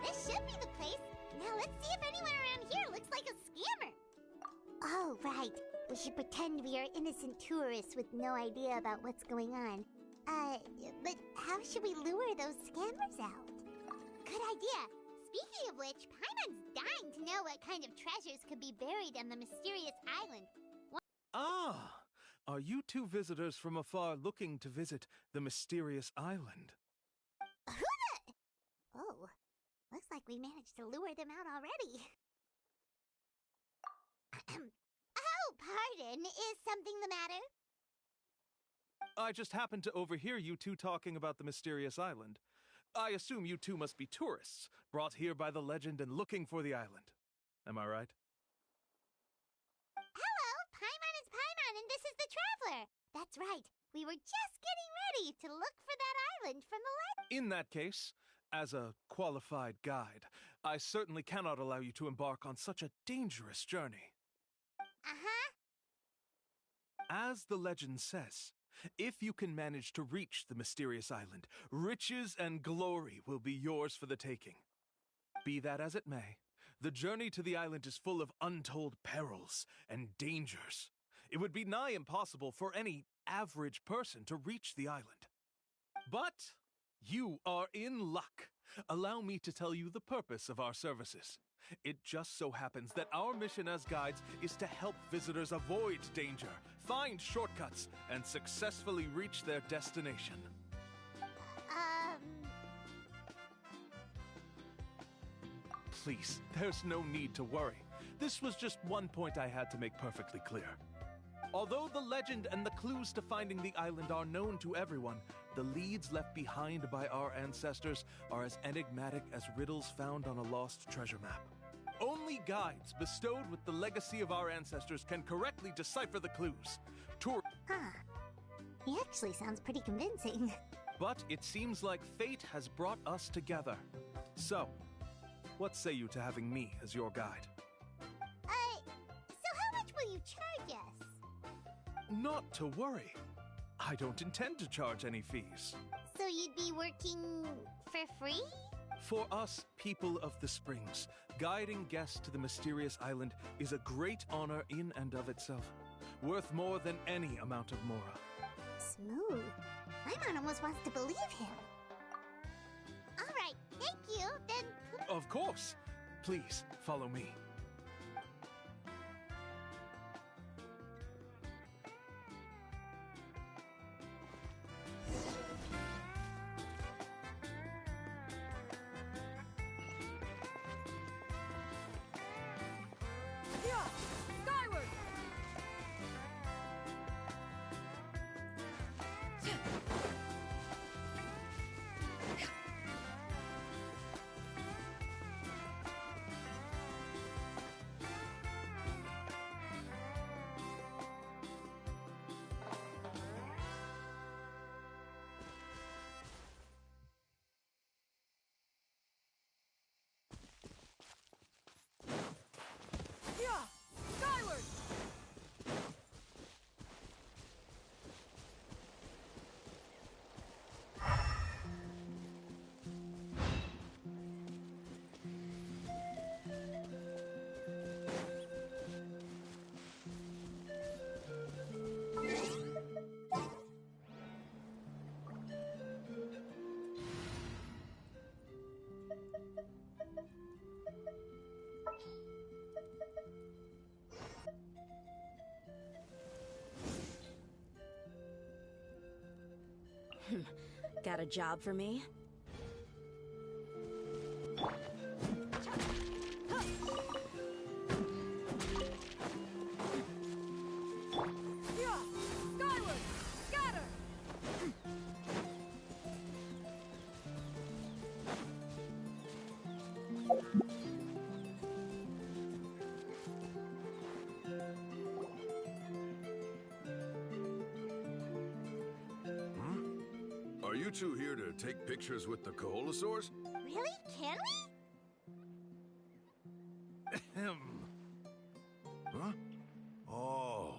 This should be the place. Now let's see if anyone around here looks like a scammer. Oh, right. We should pretend we are innocent tourists with no idea about what's going on. But how should we lure those scammers out? Good idea. Speaking of which, Paimon's dying to know what kind of treasures could be buried on the mysterious island. Ah! Are you two visitors from afar looking to visit the mysterious island? Oh, looks like we managed to lure them out already. Oh, pardon. Is something the matter? I just happened to overhear you two talking about the mysterious island. I assume you two must be tourists, brought here by the legend and looking for the island. Am I right? Hello, Paimon is Paimon, and this is the Traveler. That's right. We were just getting ready to look for that island from the legend. In that case, as a qualified guide, I certainly cannot allow you to embark on such a dangerous journey. Uh-huh. As the legend says, if you can manage to reach the mysterious island, riches and glory will be yours for the taking. Be that as it may, the journey to the island is full of untold perils and dangers. It would be nigh impossible for any average person to reach the island. But you are in luck. Allow me to tell you the purpose of our services. It just so happens that our mission as guides is to help visitors avoid danger, find shortcuts, and successfully reach their destination. Please, there's no need to worry. This was just one point I had to make perfectly clear. Although the legend and the clues to finding the island are known to everyone, the leads left behind by our ancestors are as enigmatic as riddles found on a lost treasure map. Only guides bestowed with the legacy of our ancestors can correctly decipher the clues. He actually sounds pretty convincing. But it seems like fate has brought us together. So, what say you to having me as your guide? So how much will you charge us? Not to worry. I don't intend to charge any fees. So you'd be working for free? For us, people of the Springs, guiding guests to the mysterious island is a great honor in and of itself, worth more than any amount of mora. Smooth. Paimon almost wants to believe him. All right, thank you. Then... Of course. Please, follow me. Skyward! Got a job for me? Skyward! Scatter! Are you two here to take pictures with the Koholosaurs? Really? Can we? Huh? Oh,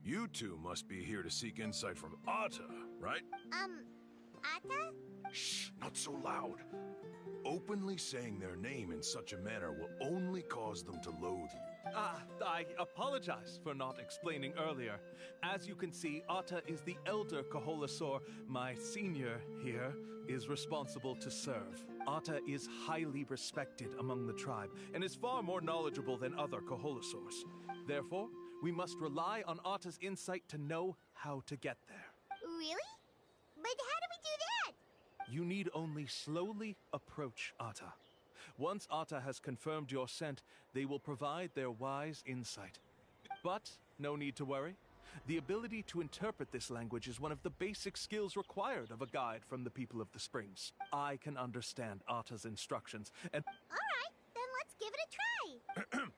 you two must be here to seek insight from Atta, right? Atta? Shh, not so loud. Openly saying their name in such a manner will only cause them to loathe you. I apologize for not explaining earlier. As you can see, Atta is the elder Kaholasaur. My senior here is responsible to serve. Atta is highly respected among the tribe and is far more knowledgeable than other Kaholasaurs. Therefore, we must rely on Atta's insight to know how to get there. Really? But how do we do that? You need only slowly approach Atta. Once Atta has confirmed your scent, they will provide their wise insight. But no need to worry. The ability to interpret this language is one of the basic skills required of a guide from the people of the Springs. I can understand Atta's instructions, and... Alright, then let's give it a try.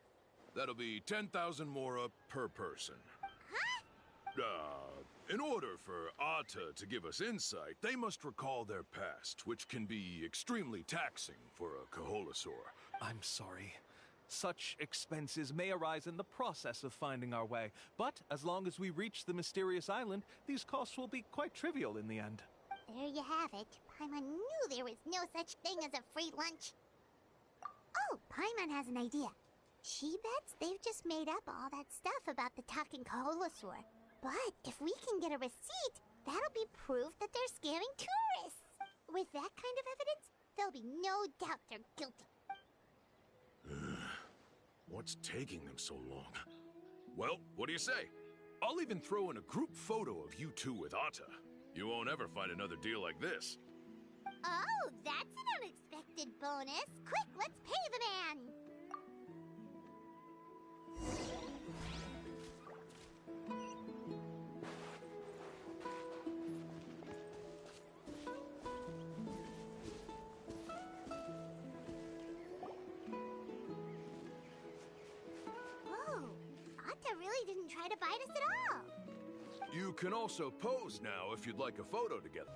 That'll be 10,000 mora per person. Huh? In order for Atta to give us insight, they must recall their past, which can be extremely taxing for a Kaholasaur. I'm sorry. Such expenses may arise in the process of finding our way, but as long as we reach the mysterious island, these costs will be quite trivial in the end. There you have it. Paimon knew there was no such thing as a free lunch. Oh, Paimon has an idea. She bets they've just made up all that stuff about the talking Kaholasaur. But if we can get a receipt, that'll be proof that they're scamming tourists. With that kind of evidence, there'll be no doubt they're guilty. What's taking them so long? Well, what do you say? I'll even throw in a group photo of you two with Atta. You won't ever find another deal like this. Oh, that's an unexpected bonus. Quick, let's pay the man. Really didn't try to bite us at all. You can also pose now if you'd like a photo together.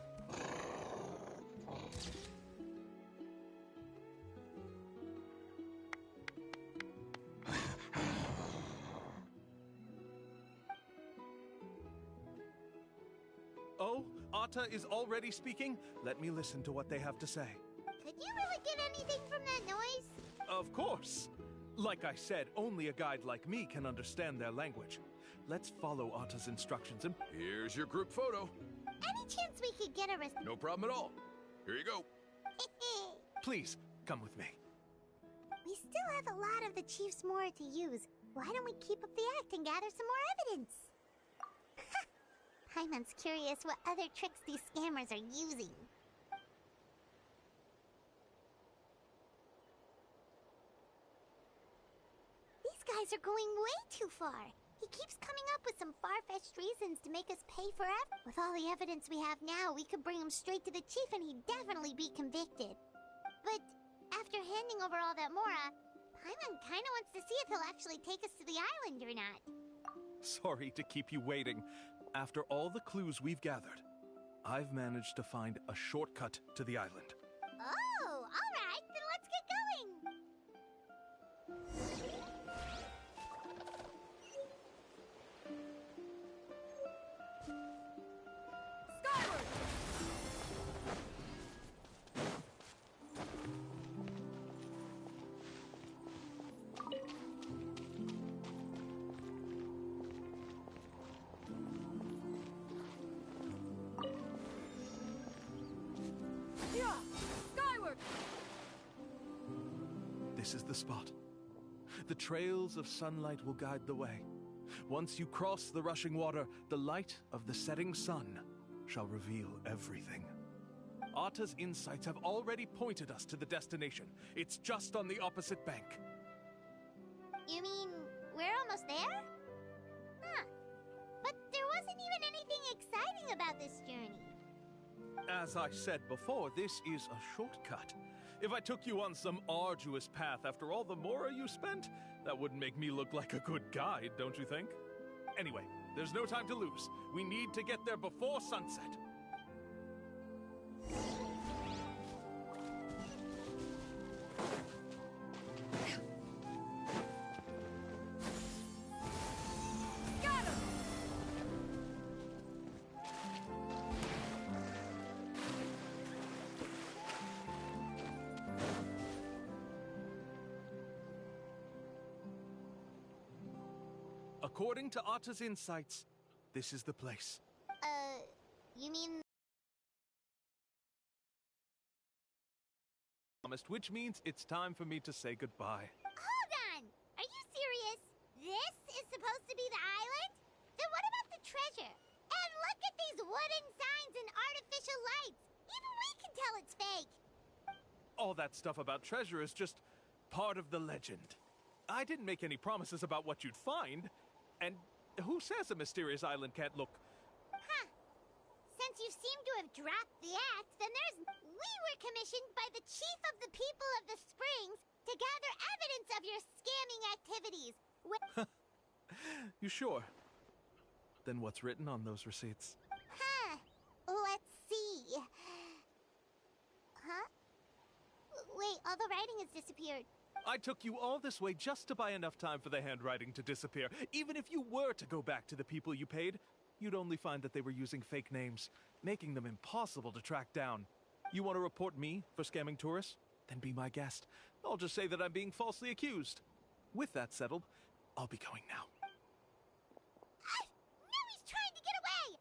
Oh, Atta is already speaking? Let me listen to what they have to say. Could you really get anything from that noise? Of course. Like I said, only a guide like me can understand their language. Let's follow Atta's instructions and... Here's your group photo. Any chance we could get a No problem at all. Here you go. Please, come with me. We still have a lot of the Chief's Mora to use. Why don't we keep up the act and gather some more evidence? Paimon's curious what other tricks these scammers are using. These guys are going way too far. He keeps coming up with some far-fetched reasons to make us pay forever. With all the evidence we have now, we could bring him straight to the chief and he'd definitely be convicted. But after handing over all that Mora, Paimon kinda wants to see if he'll actually take us to the island or not. Sorry to keep you waiting. After all the clues we've gathered, I've managed to find a shortcut to the island. Oh, alright, then let's get going! Skyward! Yeah! Skyward! This is the spot. The trails of sunlight will guide the way. Once you cross the rushing water, the light of the setting sun shall reveal everything. Atta's insights have already pointed us to the destination. It's just on the opposite bank. You mean, we're almost there? Huh. But there wasn't even anything exciting about this journey. As I said before, this is a shortcut. If I took you on some arduous path after all the Mora you spent, that wouldn't make me look like a good guide, don't you think? Anyway, there's no time to lose. We need to get there before sunset. Got him! According to Atta's insights, this is the place. You mean... Which means it's time for me to say goodbye. Hold on! Are you serious? This is supposed to be the island? Then what about the treasure? And look at these wooden signs and artificial lights! Even we can tell it's fake! All that stuff about treasure is just part of the legend. I didn't make any promises about what you'd find. And who says a mysterious island can't look? Huh. Since you seem to have dropped the act, then there's... We were commissioned by the chief of the people of the Springs to gather evidence of your scamming activities. You sure? Then what's written on those receipts? Huh. Let's see. Huh? Wait, all the writing has disappeared. I took you all this way just to buy enough time for the handwriting to disappear. Even if you were to go back to the people you paid, you'd only find that they were using fake names, making them impossible to track down. You want to report me for scamming tourists? Then be my guest. I'll just say that I'm being falsely accused. With that settled, I'll be going now. Now he's trying to get away!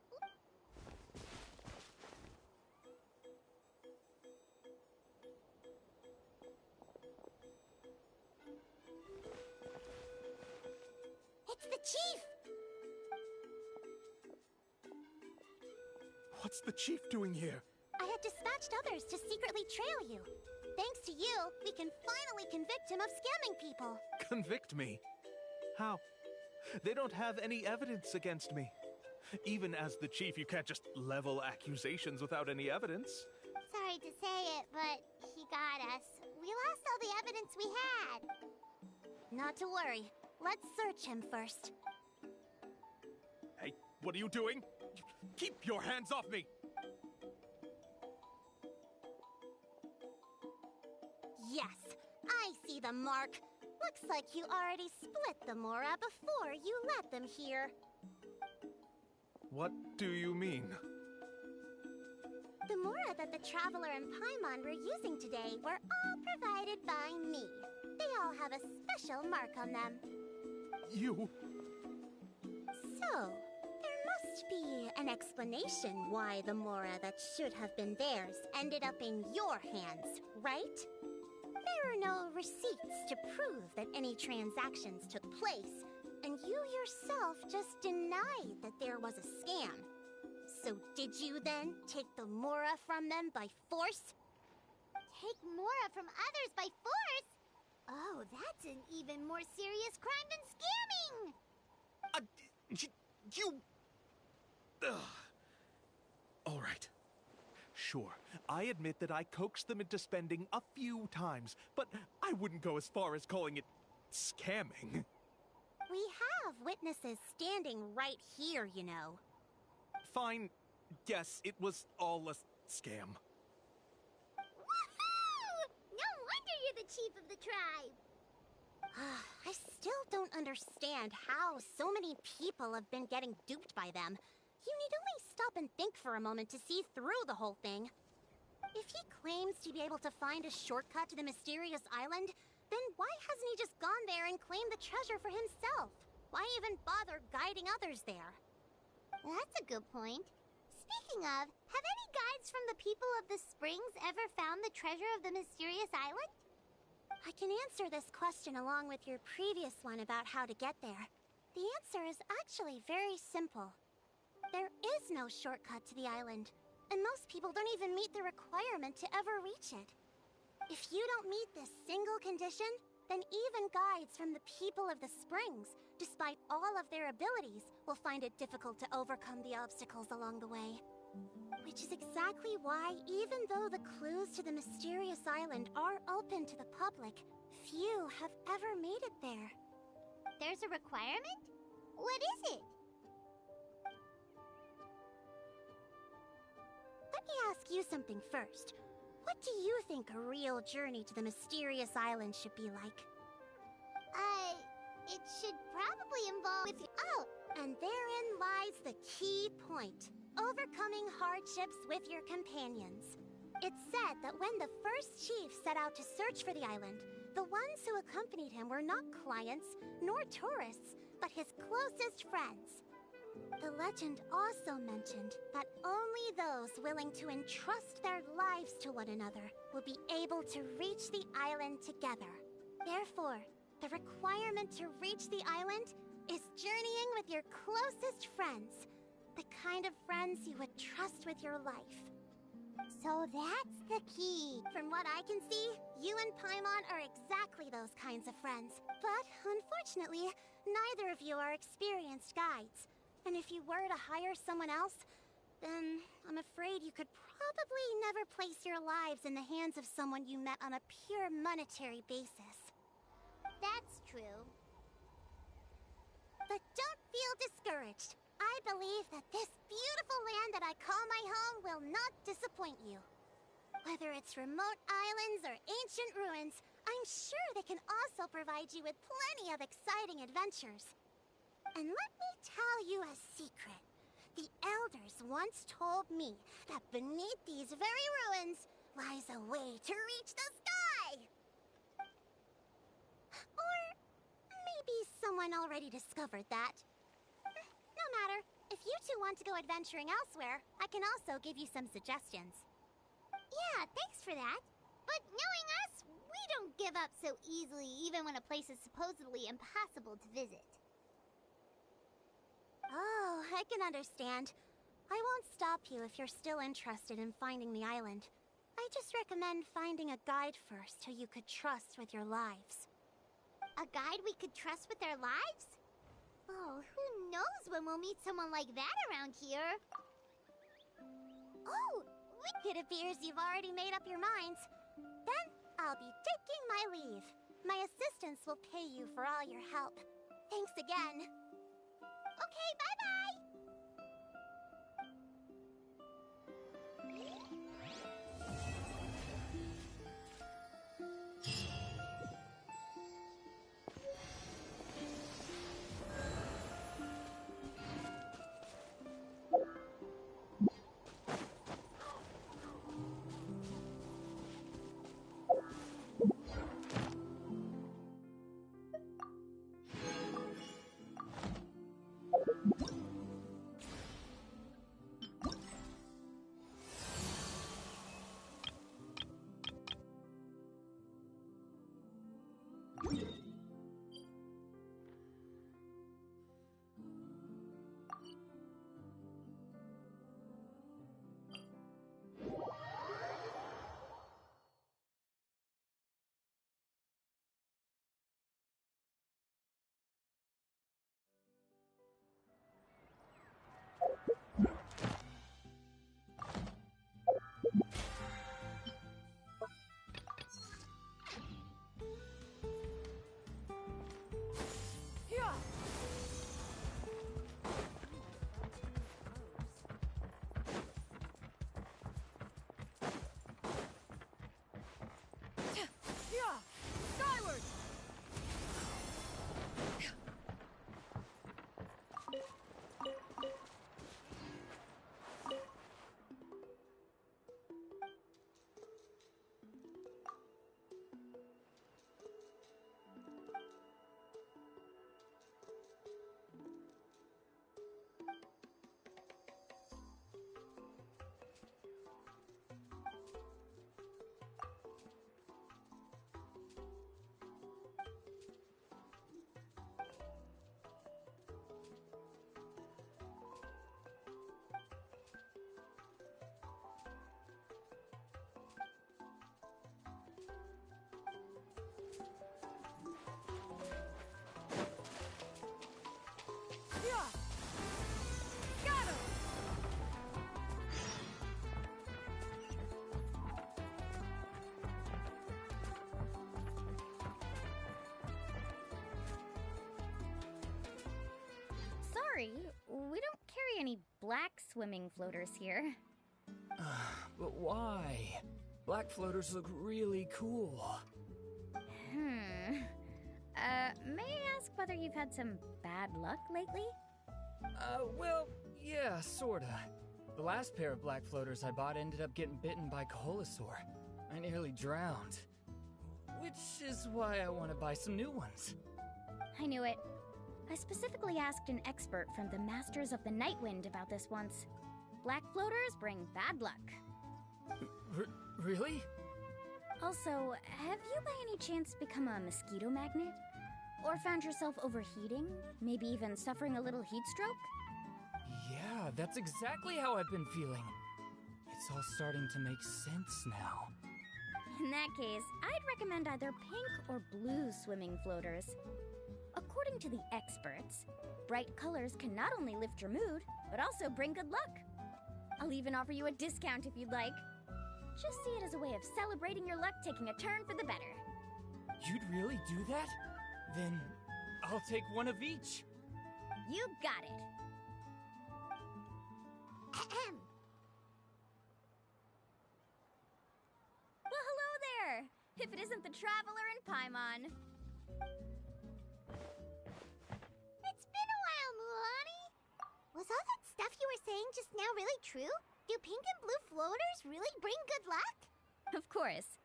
It's the chief! What's the chief doing here? I had dispatched others to secretly trail you. Thanks to you, we can finally convict him of scamming people. Convict me? How? They don't have any evidence against me. Even as the chief, you can't just level accusations without any evidence. Sorry to say it, but he got us. We lost all the evidence we had. Not to worry. Let's search him first. Hey, what are you doing? Keep your hands off me! Yes, I see the mark. Looks like you already split the Mora before you let them here. What do you mean? The Mora that the Traveler and Paimon were using today were all provided by me. They all have a special mark on them. You... So, there must be an explanation why the Mora that should have been theirs ended up in your hands, right? There are no receipts to prove that any transactions took place, and you yourself just denied that there was a scam. So did you then take the Mora from them by force? Take Mora from others by force? Oh, that's an even more serious crime than scamming! You... Ugh. All right. Sure, I admit that I coaxed them into spending a few times, but I wouldn't go as far as calling it scamming. We have witnesses standing right here, you know. Fine. Yes, it was all a scam. Woohoo! No wonder you're the chief of the tribe! I still don't understand how so many people have been getting duped by them. You need only stop and think for a moment to see through the whole thing. If he claims to be able to find a shortcut to the mysterious island, then why hasn't he just gone there and claimed the treasure for himself? Why even bother guiding others there? That's a good point. Speaking of, have any guides from the people of the Springs ever found the treasure of the mysterious island? I can answer this question along with your previous one about how to get there. The answer is actually very simple. There is no shortcut to the island, and most people don't even meet the requirement to ever reach it. If you don't meet this single condition, then even guides from the people of the Springs, despite all of their abilities, will find it difficult to overcome the obstacles along the way. Which is exactly why, even though the clues to the mysterious island are open to the public, few have ever made it there. There's a requirement? What is it? Let me ask you something first. What do you think a real journey to the mysterious island should be like? It should probably involve... Oh, and therein lies the key point. Overcoming hardships with your companions. It's said that when the first chief set out to search for the island, the ones who accompanied him were not clients, nor tourists, but his closest friends. The legend also mentioned that only those willing to entrust their lives to one another will be able to reach the island together. Therefore, the requirement to reach the island is journeying with your closest friends, the kind of friends you would trust with your life. So that's the key. From what I can see, you and Paimon are exactly those kinds of friends. But unfortunately, neither of you are experienced guides. And if you were to hire someone else, then I'm afraid you could probably never place your lives in the hands of someone you met on a pure monetary basis. That's true. But don't feel discouraged. I believe that this beautiful land that I call my home will not disappoint you. Whether it's remote islands or ancient ruins, I'm sure they can also provide you with plenty of exciting adventures. And let me tell you a secret. The elders once told me that beneath these very ruins lies a way to reach the sky! Or maybe someone already discovered that. No matter. If you two want to go adventuring elsewhere, I can also give you some suggestions. Yeah, thanks for that. But knowing us, we don't give up so easily even when a place is supposedly impossible to visit. Oh, I can understand. I won't stop you if you're still interested in finding the island. I just recommend finding a guide first who you could trust with your lives. A guide we could trust with our lives? Oh, who knows when we'll meet someone like that around here? Oh, it appears you've already made up your minds. Then I'll be taking my leave. My assistants will pay you for all your help. Thanks again. Okay, bye-bye! Skyward! Sorry, we don't carry any black swimming floaters here. But why? Black floaters look really cool. May I ask whether you've had some bad luck lately? Well, yeah, sorta. The last pair of black floaters I bought ended up getting bitten by Koholosaur. I nearly drowned. Which is why I want to buy some new ones. I knew it. I specifically asked an expert from the Masters of the Night Wind about this once. Black floaters bring bad luck. Really? Also, have you by any chance become a mosquito magnet? Or found yourself overheating? Maybe even suffering a little heat stroke? Yeah, that's exactly how I've been feeling. It's all starting to make sense now. In that case, I'd recommend either pink or blue swimming floaters. According to the experts, bright colors can not only lift your mood, but also bring good luck. I'll even offer you a discount if you'd like. Just see it as a way of celebrating your luck taking a turn for the better. You'd really do that? Then I'll take one of each. You got it. Ahem. Well, hello there! If it isn't the Traveler and Paimon. It's been a while, Mulan. Was all that stuff you were saying just now really true? Do pink and blue floaters really bring good luck? Of course.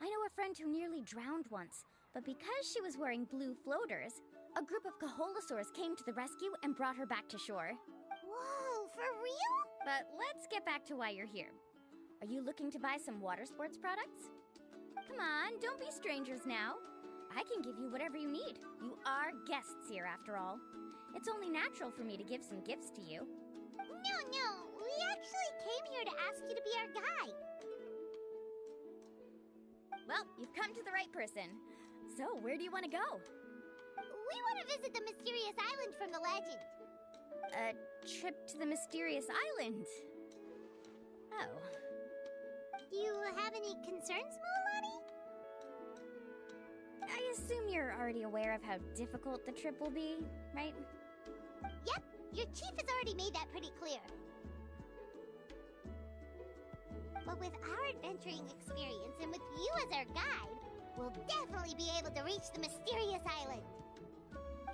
I know a friend who nearly drowned once, but because she was wearing blue floaters, a group of Kaholosaurs came to the rescue and brought her back to shore. Whoa, for real? But let's get back to why you're here. Are you looking to buy some water sports products? Come on, don't be strangers now. I can give you whatever you need. You are guests here, after all. It's only natural for me to give some gifts to you. No, we actually came here to ask you to be our guide. Well, you've come to the right person. So, where do you want to go? We want to visit the mysterious island from the legend. A trip to the mysterious island. Oh. Do you have any concerns, Mulan? I assume you're already aware of how difficult the trip will be, right? Yep, your chief has already made that pretty clear. But with our adventuring experience and with you as our guide, we'll definitely be able to reach the mysterious island.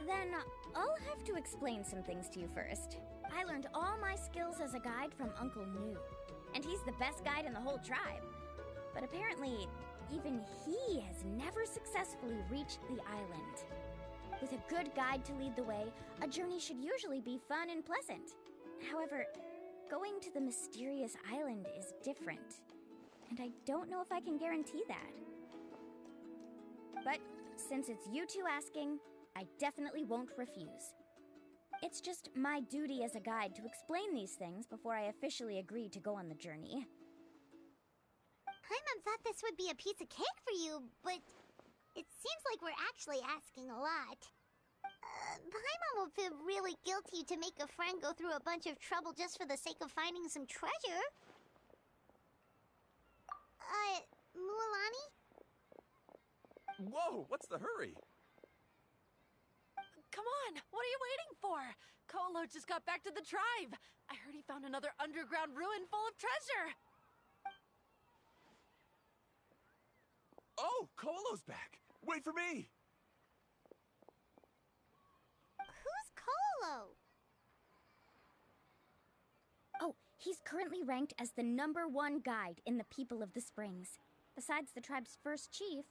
Then I'll have to explain some things to you first. I learned all my skills as a guide from Uncle New, and he's the best guide in the whole tribe. But apparently, even he has never successfully reached the island. With a good guide to lead the way, a journey should usually be fun and pleasant. However, going to the mysterious island is different, and I don't know if I can guarantee that. But since it's you two asking, I definitely won't refuse. It's just my duty as a guide to explain these things before I officially agree to go on the journey. Paimon thought this would be a piece of cake for you, but it seems like we're actually asking a lot. Paimon will feel really guilty to make a friend go through a bunch of trouble just for the sake of finding some treasure. Mulan? Whoa, what's the hurry? Come on, what are you waiting for? Kolo just got back to the tribe. I heard he found another underground ruin full of treasure. Oh, Kolo's back. Wait for me. Who's Kolo? Oh, he's currently ranked as the #1 guide in the People of the Springs. Besides the tribe's first chief,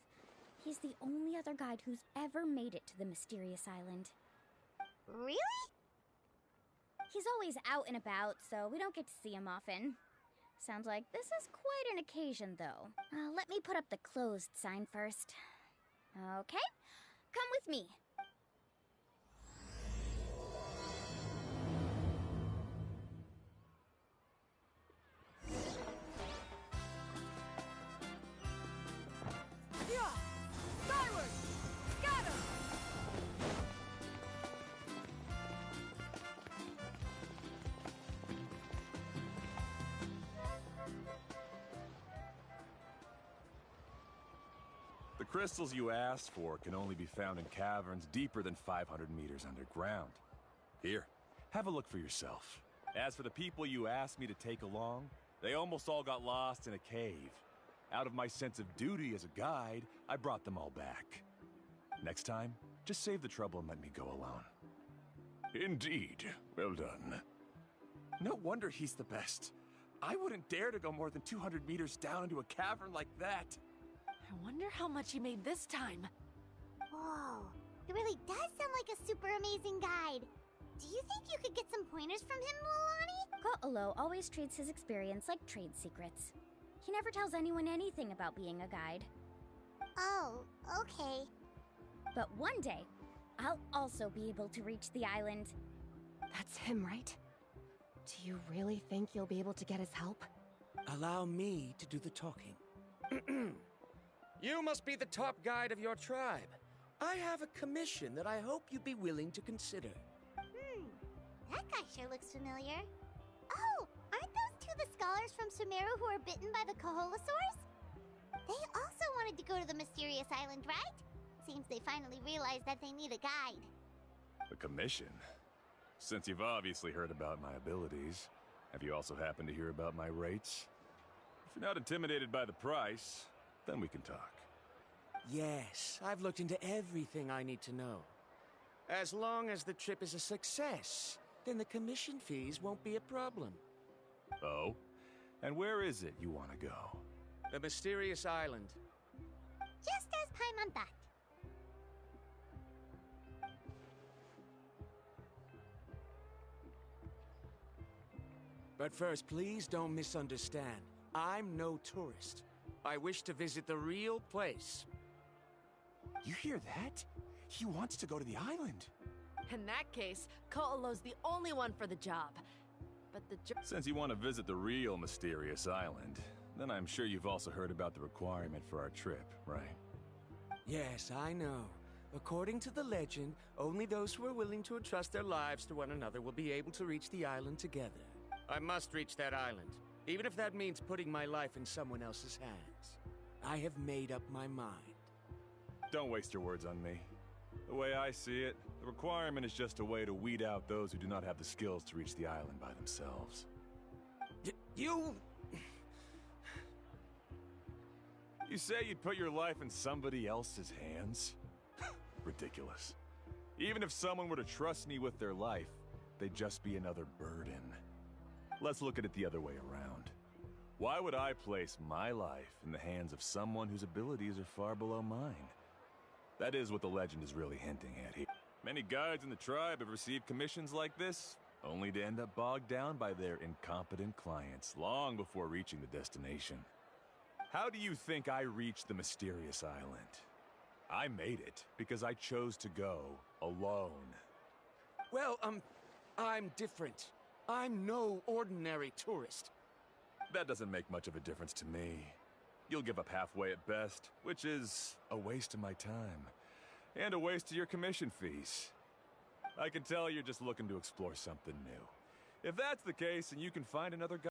he's the only other guide who's ever made it to the mysterious island. Really? He's always out and about, so we don't get to see him often. Sounds like this is quite an occasion, though. Let me put up the closed sign first. Okay, come with me. Yeah! Skyward! Got him! The crystals you asked for can only be found in caverns deeper than 500 meters underground. Here, have a look for yourself. As for the people you asked me to take along, they almost all got lost in a cave. Out of my sense of duty as a guide, I brought them all back. Next time, just save the trouble and let me go alone. Indeed. Well done. No wonder he's the best. I wouldn't dare to go more than 200 meters down into a cavern like that. I wonder how much he made this time. Whoa, It really does sound like a super amazing guide. Do you think you could get some pointers from him, Lilani? Ko'olo always treats his experience like trade secrets. He never tells anyone anything about being a guide. Oh, okay. But one day, I'll also be able to reach the island. That's him, right? Do you really think you'll be able to get his help? Allow me to do the talking. You must be the top guide of your tribe. I have a commission that I hope you'd be willing to consider. That guy sure looks familiar. Oh, aren't those two the scholars from Sumeru who were bitten by the Koholosaurs? They also wanted to go to the mysterious island, right? Seems they finally realized that they need a guide. A commission? Since you've obviously heard about my abilities, have you also happened to hear about my rates? If you're not intimidated by the price, then we can talk. Yes, I've looked into everything I need to know. As long as the trip is a success, then the commission fees won't be a problem. Oh? And where is it you want to go? The mysterious island. Just as Paimon thought. But first, please don't misunderstand. I'm no tourist. I wish to visit the real place. You hear that? He wants to go to the island. In that case, Ko'olo's the only one for the job. But the Since you want to visit the real mysterious island, then I'm sure you've also heard about the requirement for our trip, right? Yes, I know. According to the legend, only those who are willing to entrust their lives to one another will be able to reach the island together. I must reach that island, even if that means putting my life in someone else's hands. I have made up my mind. Don't waste your words on me. The way I see it, the requirement is just a way to weed out those who do not have the skills to reach the island by themselves. You... You say you'd put your life in somebody else's hands? Ridiculous. Even if someone were to trust me with their life, they'd just be another burden. Let's look at it the other way around. Why would I place my life in the hands of someone whose abilities are far below mine? That is what the legend is really hinting at here. Many guides in the tribe have received commissions like this, only to end up bogged down by their incompetent clients long before reaching the destination. How do you think I reached the mysterious island? I made it because I chose to go alone. Well, I'm different. I'm no ordinary tourist. That doesn't make much of a difference to me. You'll give up halfway at best, which is a waste of my time. And a waste of your commission fees. I can tell you're just looking to explore something new. If that's the case, then you can find another guy.